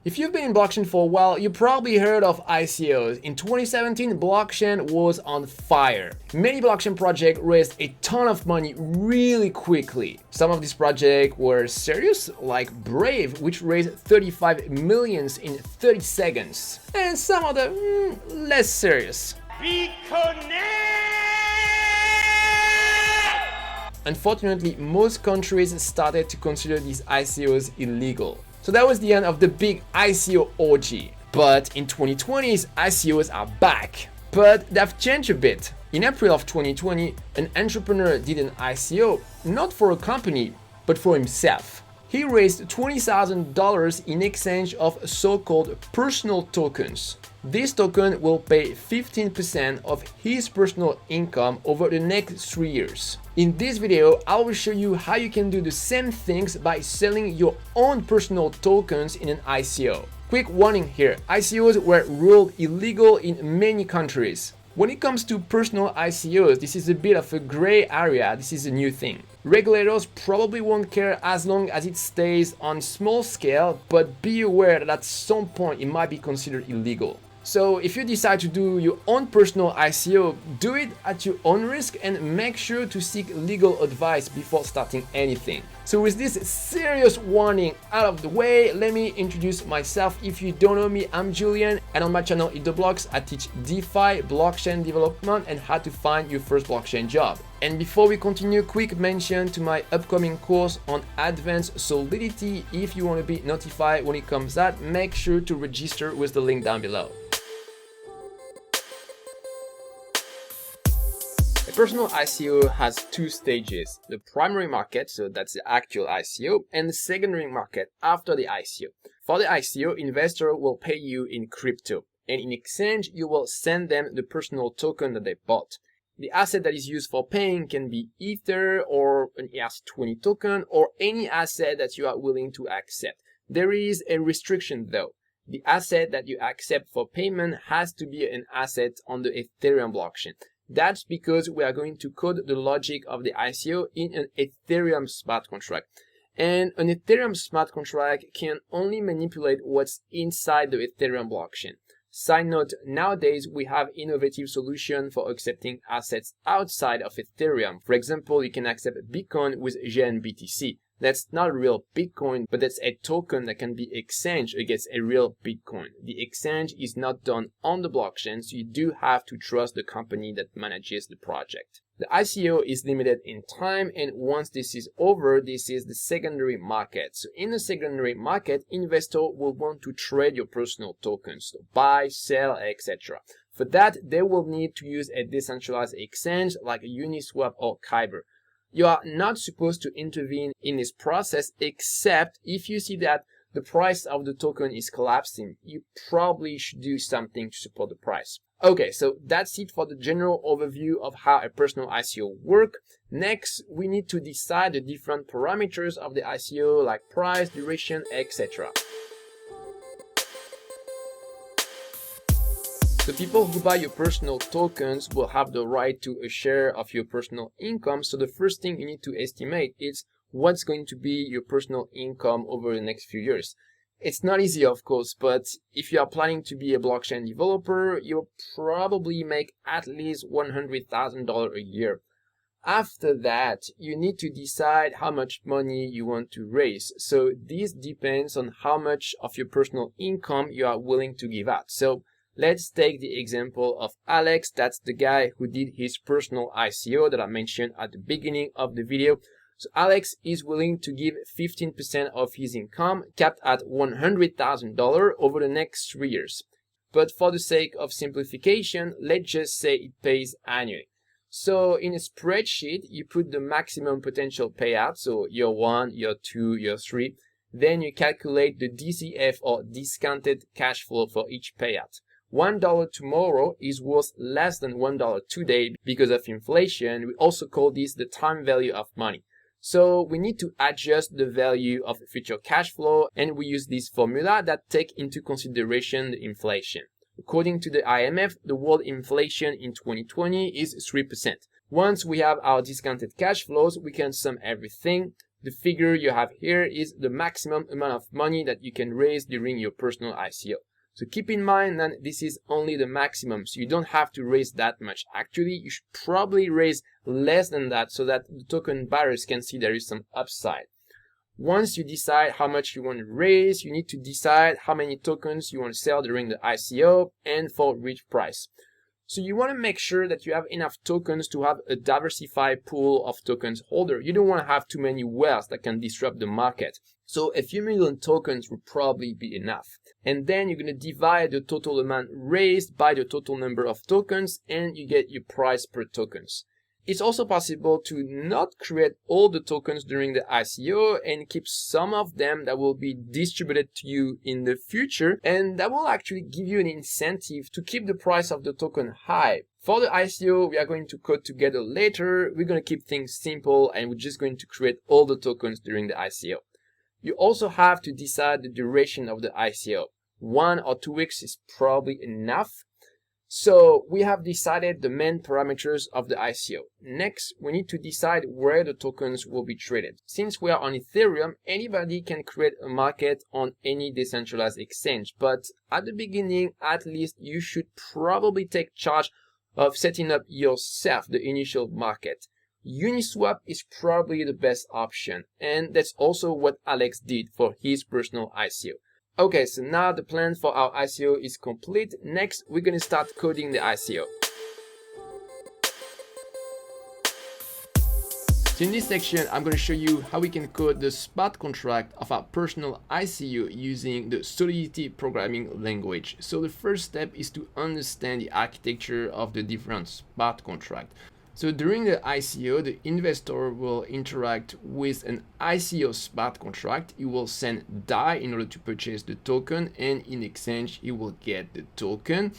If you've been in blockchain for a while, you probably heard of ICOs. In 2017, blockchain was on fire. Many blockchain projects raised a ton of money really quickly. Some of these projects were serious, like Brave, which raised 35 millions in 30 seconds. And some of the less serious. Unfortunately, most countries started to consider these ICOs illegal. So that was the end of the big ICO orgy. But in 2020, ICOs are back. But they've changed a bit. In April of 2020, an entrepreneur did an ICO, not for a company, but for himself. He raised $20,000 in exchange of so-called personal tokens. This token will pay 15% of his personal income over the next 3 years. In this video, I will show you how you can do the same things by selling your own personal tokens in an ICO. Quick warning here, ICOs were ruled illegal in many countries. When it comes to personal ICOs, this is a bit of a gray area. This is a new thing. Regulators probably won't care as long as it stays on small scale, but be aware that at some point it might be considered illegal. So if you decide to do your own personal ICO, do it at your own risk and make sure to seek legal advice before starting anything. So with this serious warning out of the way, let me introduce myself. If you don't know me, I'm Julian, and on my channel In The Blocks, I teach DeFi, blockchain development, and how to find your first blockchain job. And before we continue, quick mention to my upcoming course on advanced solidity. If you want to be notified when it comes out, make sure to register with the link down below. A personal ICO has two stages: the primary market, so that's the actual ICO, and the secondary market after the ICO. For the ICO, investor will pay you in crypto, and in exchange, you will send them the personal token that they bought. The asset that is used for paying can be Ether or an ERC20 token or any asset that you are willing to accept. There is a restriction though. The asset that you accept for payment has to be an asset on the Ethereum blockchain. That's because we are going to code the logic of the ICO in an Ethereum smart contract. And an Ethereum smart contract can only manipulate what's inside the Ethereum blockchain. Side note, nowadays we have innovative solutions for accepting assets outside of Ethereum. For example, you can accept Bitcoin with GNBTC. That's not a real Bitcoin, but that's a token that can be exchanged against a real Bitcoin. The exchange is not done on the blockchain, so you do have to trust the company that manages the project. The ICO is limited in time, and once this is over, this is the secondary market. So in the secondary market, investor will want to trade your personal tokens, so buy, sell, etc. For that, they will need to use a decentralized exchange like Uniswap or Kyber. You are not supposed to intervene in this process except if you see that the price of the token is collapsing. You probably should do something to support the price. Okay, so that's it for the general overview of how a personal ICO works. Next, we need to decide the different parameters of the ICO like price, duration, etc. The people who buy your personal tokens will have the right to a share of your personal income. So the first thing you need to estimate is what's going to be your personal income over the next few years. It's not easy, of course, but if you are planning to be a blockchain developer, you'll probably make at least $100,000 a year. After that, you need to decide how much money you want to raise. So this depends on how much of your personal income you are willing to give out. So let's take the example of Alex. That's the guy who did his personal ICO that I mentioned at the beginning of the video. So Alex is willing to give 15% of his income, capped at $100,000 over the next 3 years. But for the sake of simplification, let's just say it pays annually. So in a spreadsheet, you put the maximum potential payout, so year 1, year 2, year 3. Then you calculate the DCF or discounted cash flow for each payout. $1 tomorrow is worth less than $1 today because of inflation. We also call this the time value of money. So we need to adjust the value of future cash flow, and we use this formula that take into consideration the inflation. According to the IMF, the world inflation in 2020 is 3%. Once we have our discounted cash flows, we can sum everything. The figure you have here is the maximum amount of money that you can raise during your personal ICO. So keep in mind that this is only the maximum, so you don't have to raise that much. Actually, you should probably raise less than that so that the token buyers can see there is some upside. Once you decide how much you want to raise, you need to decide how many tokens you want to sell during the ICO and for which price. So you want to make sure that you have enough tokens to have a diversified pool of tokens holder. You don't want to have too many whales that can disrupt the market. So a few million tokens would probably be enough. And then you're going to divide the total amount raised by the total number of tokens and you get your price per tokens. It's also possible to not create all the tokens during the ICO and keep some of them that will be distributed to you in the future, and that will actually give you an incentive to keep the price of the token high. For the ICO, we are going to code together later. We're going to keep things simple and we're just going to create all the tokens during the ICO. You also have to decide the duration of the ICO. 1 or 2 weeks is probably enough. So we have decided the main parameters of the ICO. Next, we need to decide where the tokens will be traded. Since we are on Ethereum, anybody can create a market on any decentralized exchange. But at the beginning, at least, you should probably take charge of setting up yourself the initial market. Uniswap is probably the best option. And that's also what Alex did for his personal ICO. Okay, so now the plan for our ICO is complete. Next, we're going to start coding the ICO. So in this section, I'm going to show you how we can code the smart contract of our personal ICO using the Solidity programming language. So the first step is to understand the architecture of the different smart contracts. So during the ICO, the investor will interact with an ICO smart contract. He will send DAI in order to purchase the token, and in exchange, he will get the token.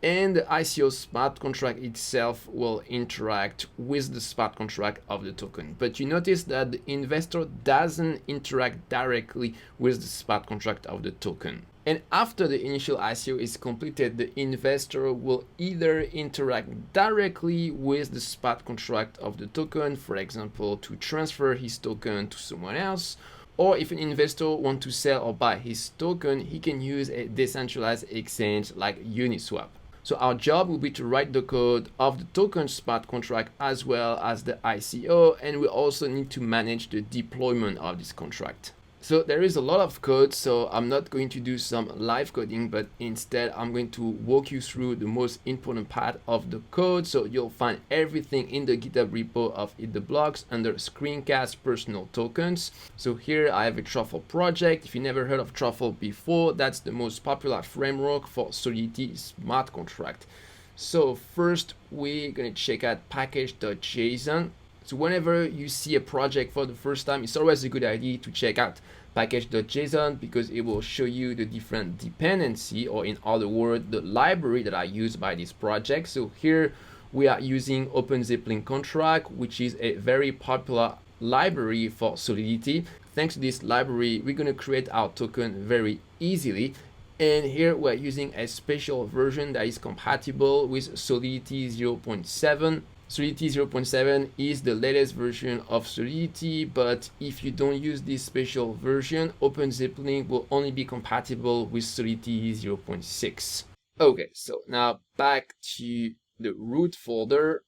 And the ICO smart contract itself will interact with the smart contract of the token. But you notice that the investor doesn't interact directly with the smart contract of the token. And after the initial ICO is completed, the investor will either interact directly with the smart contract of the token, for example, to transfer his token to someone else, or if an investor wants to sell or buy his token, he can use a decentralized exchange like Uniswap. So our job will be to write the code of the token smart contract as well as the ICO, and we also need to manage the deployment of this contract. So there is a lot of code, so I'm not going to do some live coding, but instead I'm going to walk you through the most important part of the code. So you'll find everything in the GitHub repo of Eat the Blocks under screencast personal tokens. So here I have a Truffle project. If you never heard of Truffle before, that's the most popular framework for Solidity smart contract. So first we're going to check out package.json. So whenever you see a project for the first time, it's always a good idea to check out package.json because it will show you the different dependency, or in other words, the library that are used by this project. So here we are using OpenZeppelin contract, which is a very popular library for Solidity. Thanks to this library, we're going to create our token very easily. And here we're using a special version that is compatible with Solidity 0.7. Solidity 0.7 is the latest version of Solidity, but if you don't use this special version, OpenZeppelin will only be compatible with Solidity 0.6. Okay, so now back to the root folder.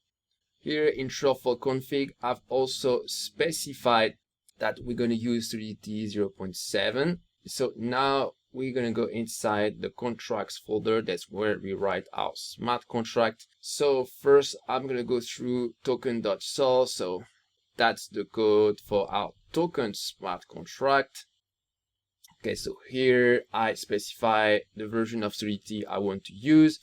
Here in Truffle config, I've also specified that we're going to use Solidity 0.7. So now we're going to go inside the contracts folder. That's where we write our smart contract. So first I'm going to go through token.sol. So that's the code for our token smart contract. Okay, so here I specify the version of Solidity I want to use.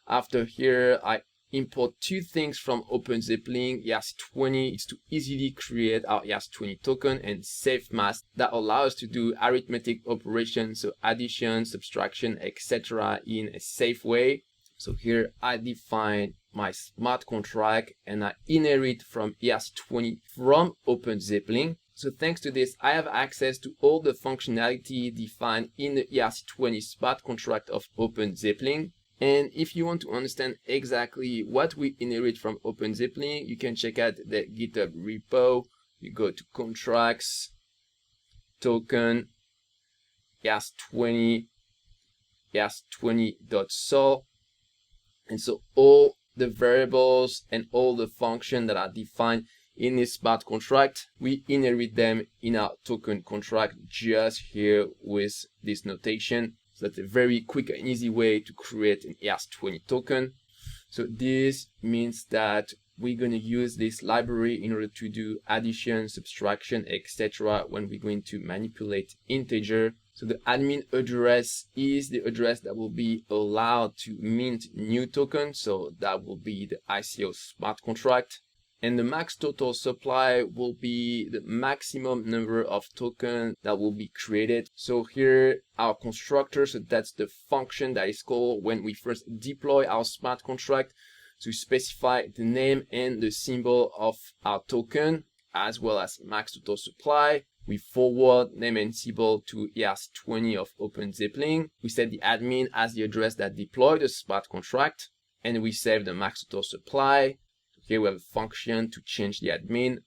After here, I import two things from OpenZeppelin, ERC20 is to easily create our ERC20 token, and SafeMask that allows us to do arithmetic operations, so addition, subtraction, etc. in a safe way. So here I define my smart contract and I inherit from ERC20 from OpenZeppelin. So thanks to this, I have access to all the functionality defined in the ERC20 smart contract of OpenZeppelin. And if you want to understand exactly what we inherit from OpenZeppelin, you can check out the GitHub repo you go to contracts, token, ERC20, ERC20.sol. And so all the variables and all the functions that are defined in this smart contract, we inherit them in our token contract just here with this notation. So that's a very quick and easy way to create an ERC20 token. So this means that we're going to use this library in order to do addition, subtraction, etc. when we're going to manipulate integer. So the admin address is the address that will be allowed to mint new tokens. So that will be the ICO smart contract. And the max total supply will be the maximum number of tokens that will be created. So here our constructor, so that's the function that is called when we first deploy our smart contract to specify the name and the symbol of our token, as well as max total supply. We forward name and symbol to ERC20 of OpenZeppelin. We set the admin as the address that deployed the smart contract, and we save the max total supply. Here we have a function to change the admin,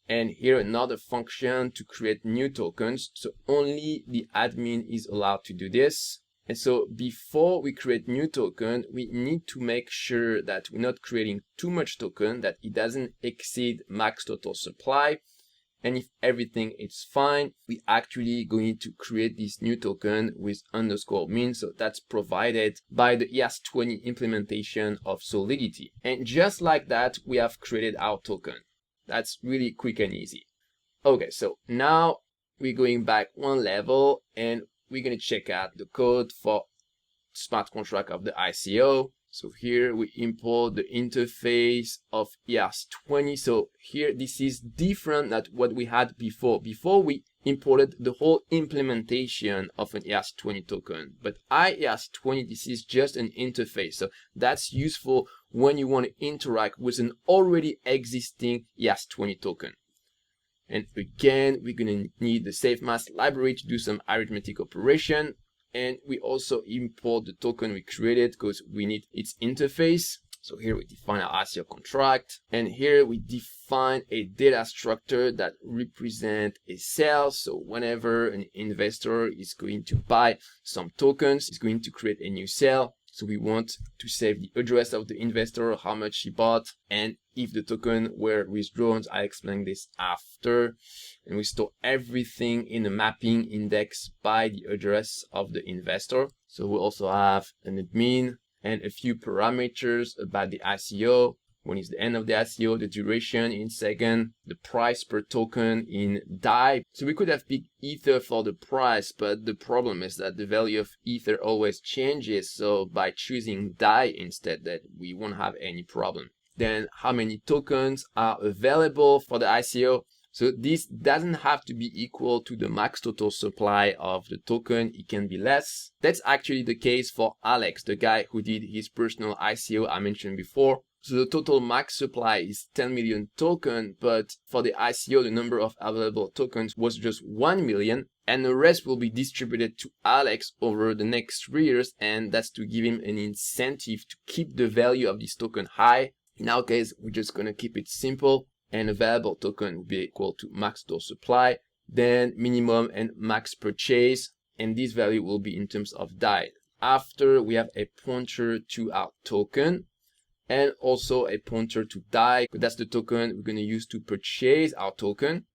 and here another function to create new tokens. So only the admin is allowed to do this. And so before we create new token, we need to make sure that we're not creating too much token, that it doesn't exceed max total supply. And if everything is fine, we actually going to create this new token with _min. So that's provided by the ERC20 implementation of Solidity. And just like that, we have created our token. That's really quick and easy. Okay, so now we're going back one level and we're going to check out the code for smart contract of the ICO. So here we import the interface of ERC20. So here this is different than what we had before. Before we imported the whole implementation of an ERC20 token. But ERC20, this is just an interface. So that's useful when you want to interact with an already existing ERC20 token. And again, we're going to need the SafeMask library to do some arithmetic operation. And we also import the token we created because we need its interface. So here we define our ICO contract. And here we define a data structure that represents a sale. So whenever an investor is going to buy some tokens, it's going to create a new sale. So we want to save the address of the investor, how much he bought, and if the token were withdrawn. I explain this after. And we store everything in a mapping index by the address of the investor. So we also have an admin and a few parameters about the ICO. When is the end of the ICO, the duration in second, the price per token in DAI. So we could have picked Ether for the price, but the problem is that the value of Ether always changes. So by choosing DAI instead, that we won't have any problem. Then how many tokens are available for the ICO? So this doesn't have to be equal to the max total supply of the token. It can be less. That's actually the case for Alex, the guy who did his personal ICO I mentioned before. So the total max supply is 10 million tokens, but for the ICO, the number of available tokens was just 1 million, and the rest will be distributed to Alex over the next 3 years, and that's to give him an incentive to keep the value of this token high. In our case, we're just going to keep it simple, and available token will be equal to max total supply, then minimum and max purchase, and this value will be in terms of DAI. After, we have a pointer to our token, and also a pointer to DAI, but that's the token we're going to use to purchase our token.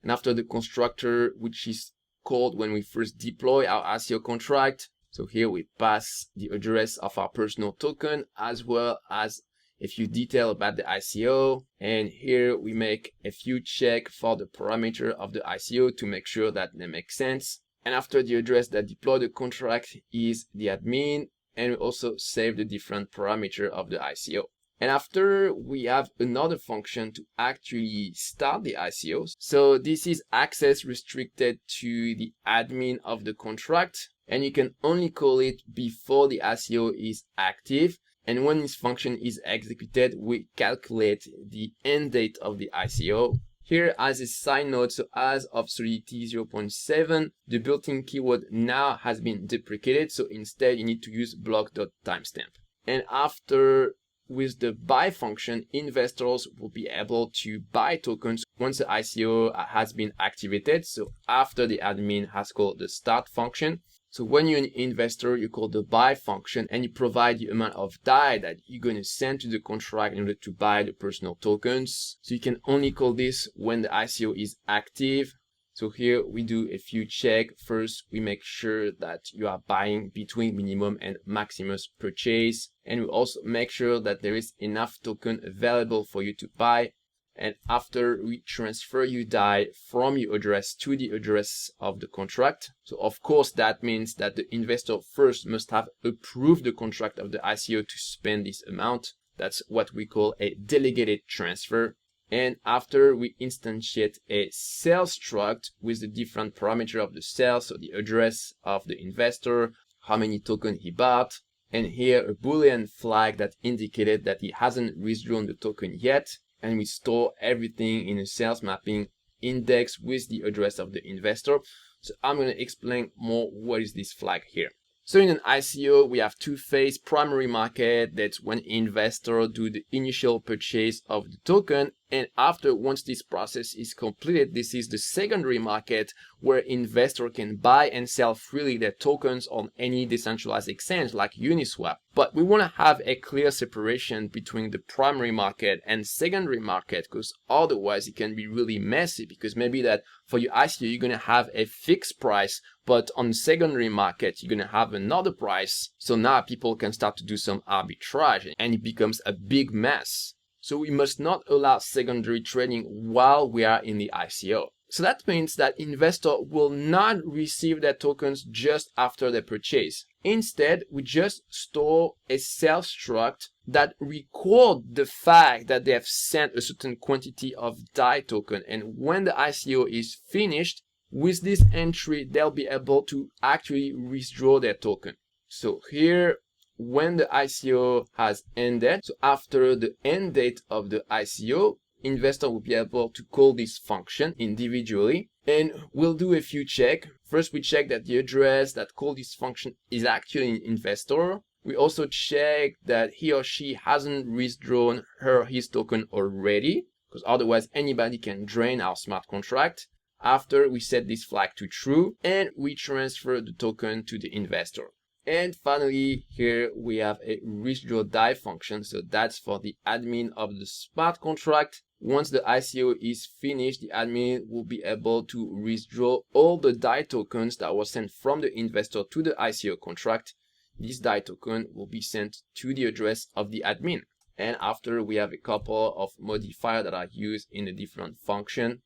And after the constructor, which is called when we first deploy our ICO contract. So here we pass the address of our personal token as well as a few details about the ICO. And here we make a few checks for the parameter of the ICO to make sure that they make sense. And after the address that deploy the contract is the admin, and we also save the different parameter of the ICO. And after, we have another function to actually start the ICO. So this is access restricted to the admin of the contract, and you can only call it before the ICO is active. And when this function is executed, we calculate the end date of the ICO. Here, as a side note, so as of Solidity 0.7, the built-in keyword now has been deprecated. So instead, you need to use block.timestamp. And after with the buy function, investors will be able to buy tokens once the ICO has been activated. So after the admin has called the start function. So when you're an investor, you call the buy function and you provide the amount of DAI that you're going to send to the contract in order to buy the personal tokens. So you can only call this when the ICO is active. So here we do a few checks. First, we make sure that you are buying between minimum and maximum purchase. And we also make sure that there is enough token available for you to buy. And after we transfer your DAI from your address to the address of the contract. So of course, that means that the investor first must have approved the contract of the ICO to spend this amount. That's what we call a delegated transfer. And after we instantiate a sales struct with the different parameter of the sale, so the address of the investor, how many tokens he bought, and here a Boolean flag that indicated that he hasn't withdrawn the token yet. And we store everything in a sales mapping index with the address of the investor. So I'm going to explain more what is this flag here. So in an ICO, we have two phases. Primary market, that's when investor do the initial purchase of the token. And after, once this process is completed, this is the secondary market where investor can buy and sell freely their tokens on any decentralized exchange like Uniswap. But we want to have a clear separation between the primary market and secondary market, because otherwise it can be really messy, because maybe that for your ICO, you're going to have a fixed price, but on the secondary market, you're going to have another price. So now people can start to do some arbitrage and it becomes a big mess. So we must not allow secondary trading while we are in the ICO. So that means that investor will not receive their tokens just after their purchase. Instead, we just store a sales struct that record the fact that they have sent a certain quantity of DAI token. And when the ICO is finished, with this entry, they'll be able to actually withdraw their token. So here, when the ICO has ended, so after the end date of the ICO, investor will be able to call this function individually, and we'll do a few checks. First, we check that the address that call this function is actually an investor. We also check that he or she hasn't withdrawn his token already, because otherwise anybody can drain our smart contract. After, we set this flag to true, and we transfer the token to the investor. And finally, here we have a withdraw DAI function. So that's for the admin of the smart contract. Once the ICO is finished, the admin will be able to withdraw all the DAI tokens that were sent from the investor to the ICO contract. This DAI token will be sent to the address of the admin. And after, we have a couple of modifiers that are used in a different function.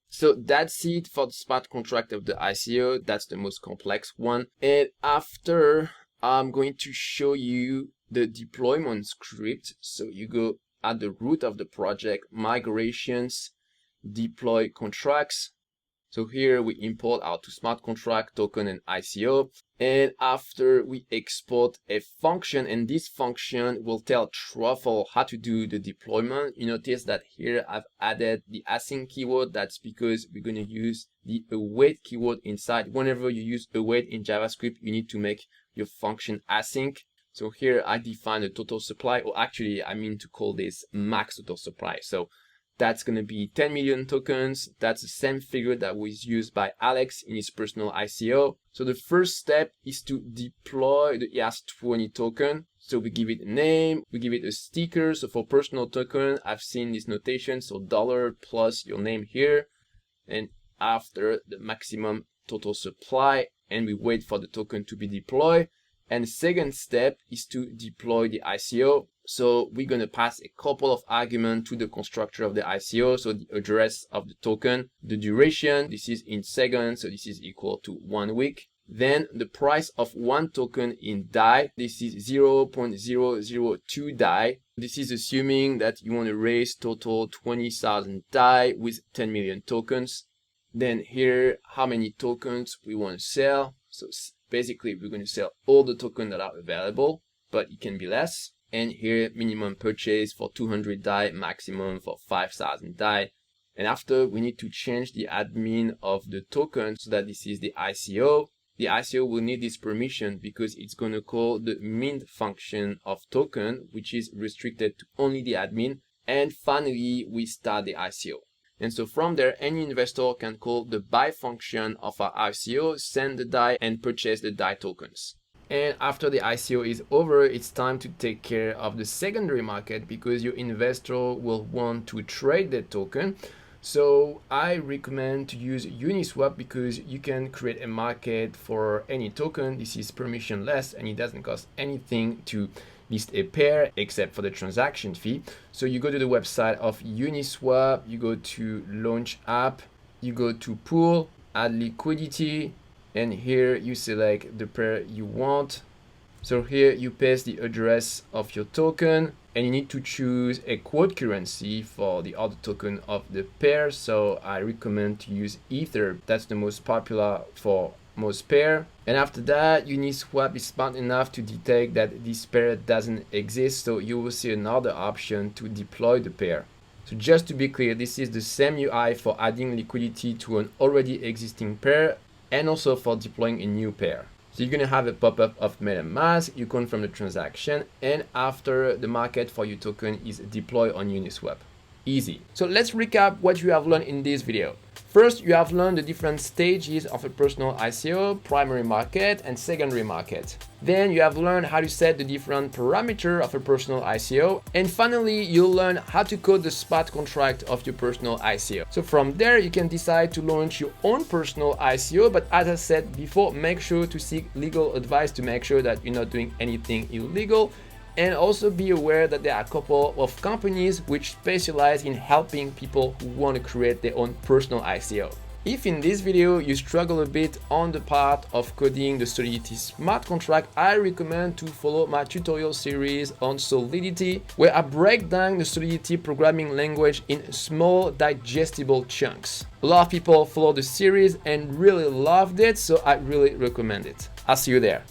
So that's it for the smart contract of the ICO. That's the most complex one. And after, I'm going to show you the deployment script. So you go at the root of the project, migrations, deploy contracts. So here we import our two smart contract, token and ICO. And after, we export a function, and this function will tell Truffle how to do the deployment. You notice that here I've added the async keyword. That's because we're going to use the await keyword inside. Whenever you use await in JavaScript, you need to make your function async. So here I define the total supply, or actually I mean to call this max total supply. So that's going to be 10 million tokens. That's the same figure that was used by Alex in his personal ICO. So the first step is to deploy the ERC20 token. So we give it a name, we give it a sticker. So for personal token, I've seen this notation. So $ plus your name here. And after, the maximum total supply, and we wait for the token to be deployed. And the second step is to deploy the ICO. So we're going to pass a couple of arguments to the constructor of the ICO. So the address of the token, the duration, this is in seconds, so this is equal to 1 week. Then the price of one token in DAI, this is 0.002 DAI. This is assuming that you want to raise total 20,000 DAI with 10 million tokens. Then here, how many tokens we want to sell. So basically, we're going to sell all the tokens that are available, but it can be less. And here, minimum purchase for 200 DAI, maximum for 5,000 DAI. And after, we need to change the admin of the token so that this is the ICO. the ICO will need this permission because it's going to call the mint function of token, which is restricted to only the admin. And finally, we start the ICO. And so from there, any investor can call the buy function of our ICO, send the DAI, and purchase the DAI tokens. And after the ICO is over, it's time to take care of the secondary market because your investor will want to trade the token. So I recommend to use Uniswap because you can create a market for any token. This is permissionless and it doesn't cost anything to list a pair except for the transaction fee. So you go to the website of Uniswap, you go to launch app, you go to pool, add liquidity, and here you select the pair you want. So here you paste the address of your token and you need to choose a quote currency for the other token of the pair. So I recommend to use Ether. That's the most popular for most pair. And after that, Uniswap is smart enough to detect that this pair doesn't exist. So you will see another option to deploy the pair. So just to be clear, this is the same UI for adding liquidity to an already existing pair and also for deploying a new pair. So you're going to have a pop-up of MetaMask, you confirm the transaction, and after the market for your token is deployed on Uniswap. Easy. So let's recap what you have learned in this video. First, you have learned the different stages of a personal ICO, primary market and secondary market. Then you have learned how to set the different parameters of a personal ICO. And finally, you'll learn how to code the smart contract of your personal ICO. So from there, you can decide to launch your own personal ICO. But as I said before, make sure to seek legal advice to make sure that you're not doing anything illegal. And also be aware that there are a couple of companies which specialize in helping people who want to create their own personal ICO. If in this video you struggle a bit on the part of coding the Solidity smart contract, I recommend to follow my tutorial series on Solidity, where I break down the Solidity programming language in small digestible chunks. A lot of people follow the series and really loved it, so I really recommend it. I'll see you there.